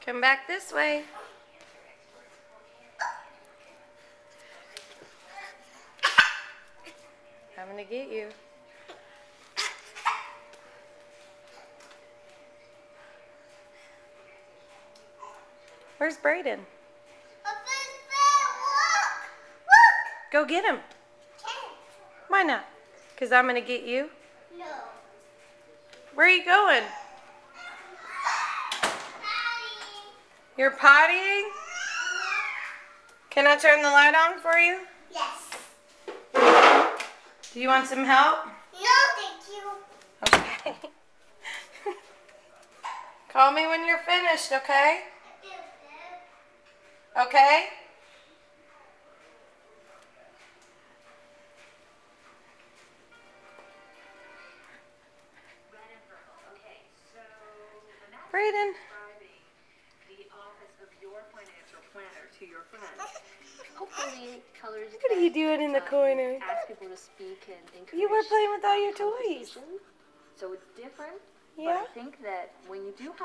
Come back this way. I'm gonna get you. Where's Brayden? Go get him. Why not? Because I'm gonna get you? No. Where are you going? You're pottying? Can I turn the light on for you? Yes. Do you want some help? No, thank you. Okay. Call me when you're finished, okay? Okay? Brayden. To your friends. Hopefully, colors. What are you doing in the corner? Ask people to speak and encourage. You were playing with all your toys. So it's different. Yeah. But I think that when you do have